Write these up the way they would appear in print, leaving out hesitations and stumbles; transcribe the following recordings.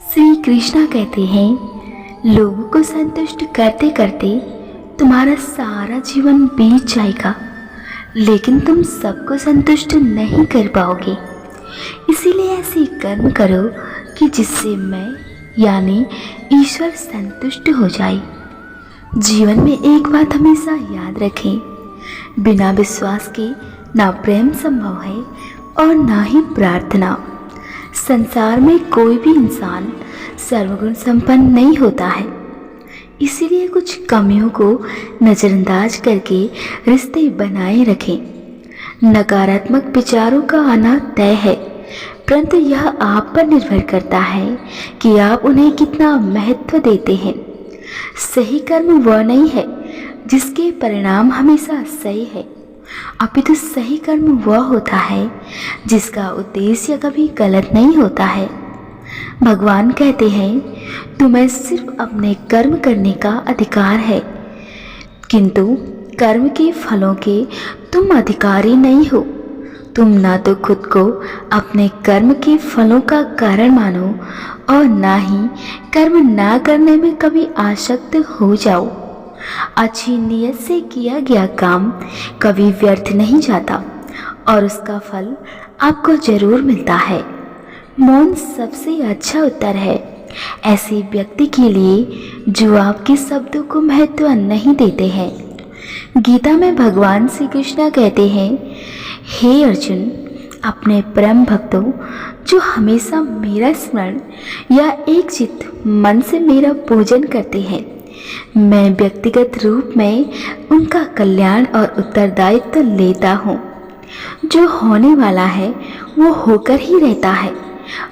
श्री कृष्णा कहते हैं, लोगों को संतुष्ट करते करते तुम्हारा सारा जीवन बीत जाएगा, लेकिन तुम सबको संतुष्ट नहीं कर पाओगे। इसीलिए ऐसे कर्म करो कि जिससे मैं यानी ईश्वर संतुष्ट हो जाए। जीवन में एक बात हमेशा याद रखें, बिना विश्वास के ना प्रेम संभव है और ना ही प्रार्थना। संसार में कोई भी इंसान सर्वगुण संपन्न नहीं होता है। इसीलिए कुछ कमियों को नज़रअंदाज करके रिश्ते बनाए रखें। नकारात्मक विचारों का आना तय है, परंतु यह आप पर निर्भर करता है कि आप उन्हें कितना महत्व देते हैं। सही कर्म वह नहीं है जिसके परिणाम हमेशा सही है, अपितु सही कर्म वह होता है जिसका उद्देश्य कभी गलत नहीं होता है। भगवान कहते हैं, तुम्हें सिर्फ अपने कर्म करने का अधिकार है, किंतु कर्म के फलों के तुम अधिकारी नहीं हो। तुम ना तो खुद को अपने कर्म के फलों का कारण मानो और ना ही कर्म ना करने में कभी आसक्त हो जाओ। अच्छी नीयत से किया गया काम कभी व्यर्थ नहीं जाता और उसका फल आपको जरूर मिलता है। मौन सबसे अच्छा उत्तर है ऐसे व्यक्ति के लिए जो आपके शब्दों को महत्व नहीं देते हैं। गीता में भगवान श्री कृष्ण कहते हैं, हे अर्जुन, अपने परम भक्तों जो हमेशा मेरा स्मरण या एक चित्त मन से मेरा पूजन करते हैं, मैं व्यक्तिगत रूप में उनका कल्याण और उत्तरदायित्व लेता हूँ। जो होने वाला है वो होकर ही रहता है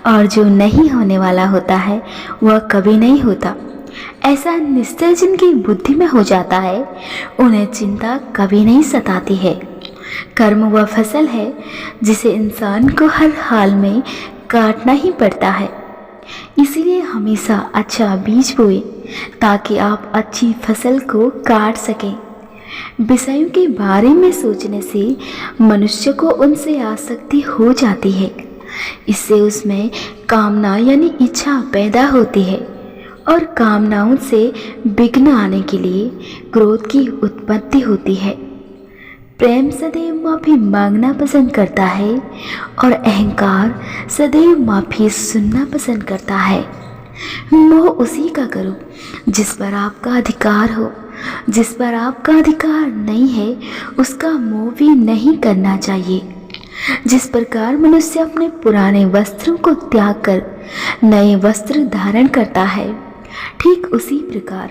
और जो नहीं होने वाला होता है वह कभी नहीं होता। ऐसा निश्चय जिनकी बुद्धि में हो जाता है उन्हें चिंता कभी नहीं सताती है। कर्म वह फसल है जिसे इंसान को हर हाल में काटना ही पड़ता है। इसीलिए हमेशा अच्छा बीज बोए ताकि आप अच्छी फसल को काट सकें। विषयों के बारे में सोचने से मनुष्य को उनसे आसक्ति हो जाती है। इससे उसमें कामना यानी इच्छा पैदा होती है और कामनाओं से विघ्न आने के लिए क्रोध की उत्पत्ति होती है। प्रेम सदैव माफ़ी मांगना पसंद करता है और अहंकार सदैव माफ़ी सुनना पसंद करता है। मोह उसी का करो जिस पर आपका अधिकार हो। जिस पर आपका अधिकार नहीं है उसका मोह भी नहीं करना चाहिए। जिस प्रकार मनुष्य अपने पुराने वस्त्रों को त्याग कर नए वस्त्र धारण करता है, ठीक उसी प्रकार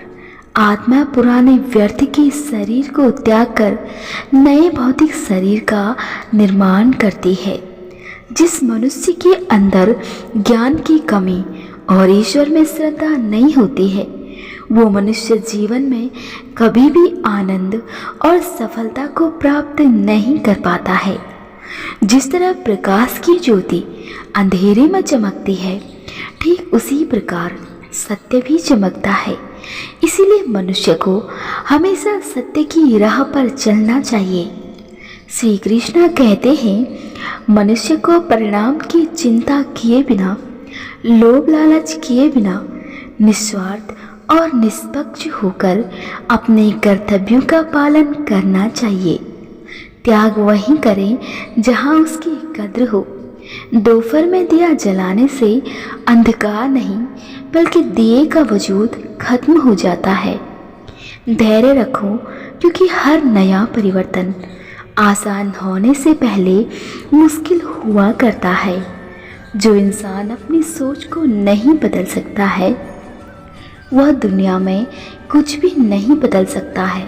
आत्मा पुराने व्यर्थ के शरीर को त्याग कर नए भौतिक शरीर का निर्माण करती है। जिस मनुष्य के अंदर ज्ञान की कमी और ईश्वर में श्रद्धा नहीं होती है, वो मनुष्य जीवन में कभी भी आनंद और सफलता को प्राप्त नहीं कर पाता है। जिस तरह प्रकाश की ज्योति अंधेरे में चमकती है, ठीक उसी प्रकार सत्य भी चमकता है। इसीलिए मनुष्य को हमेशा सत्य की राह पर चलना चाहिए। श्री कृष्ण कहते हैं, मनुष्य को परिणाम की चिंता किए बिना, लोभ लालच किए बिना, निस्वार्थ और निष्पक्ष होकर अपने कर्तव्यों का पालन करना चाहिए। त्याग वहीं करें जहाँ उसकी कद्र हो। दोपहर में दिया जलाने से अंधकार नहीं बल्कि दिए का वजूद खत्म हो जाता है। धैर्य रखो क्योंकि हर नया परिवर्तन आसान होने से पहले मुश्किल हुआ करता है। जो इंसान अपनी सोच को नहीं बदल सकता है वह दुनिया में कुछ भी नहीं बदल सकता है।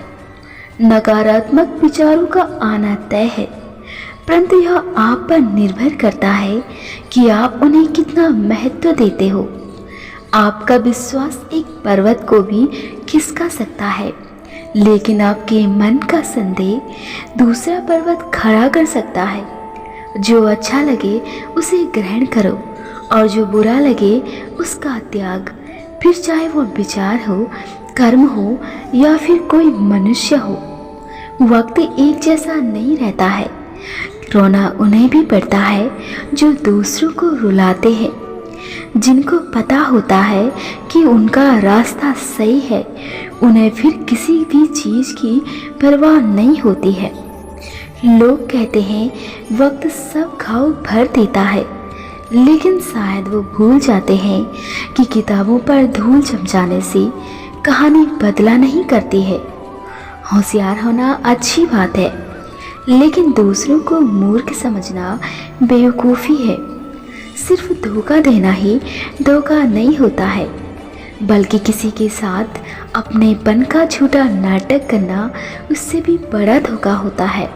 नकारात्मक विचारों का आना तय है, परंतु यह आप पर निर्भर करता है कि आप उन्हें कितना महत्व देते हो। आपका विश्वास एक पर्वत को भी खिसका सकता है, लेकिन आपके मन का संदेह दूसरा पर्वत खड़ा कर सकता है। जो अच्छा लगे उसे ग्रहण करो और जो बुरा लगे उसका त्याग, फिर चाहे वो विचार हो, कर्म हो या फिर कोई मनुष्य हो। वक्त एक जैसा नहीं रहता है। रोना उन्हें भी पड़ता है जो दूसरों को रुलाते हैं। जिनको पता होता है कि उनका रास्ता सही है, उन्हें फिर किसी भी चीज़ की परवाह नहीं होती है। लोग कहते हैं वक्त सब घाव भर देता है, लेकिन शायद वो भूल जाते हैं कि किताबों पर धूल जम जाने से कहानी बदला नहीं करती है। होशियार होना अच्छी बात है, लेकिन दूसरों को मूर्ख समझना बेवकूफ़ी है। सिर्फ धोखा देना ही धोखा नहीं होता है, बल्कि किसी के साथ अपनेपन का झूठा नाटक करना उससे भी बड़ा धोखा होता है।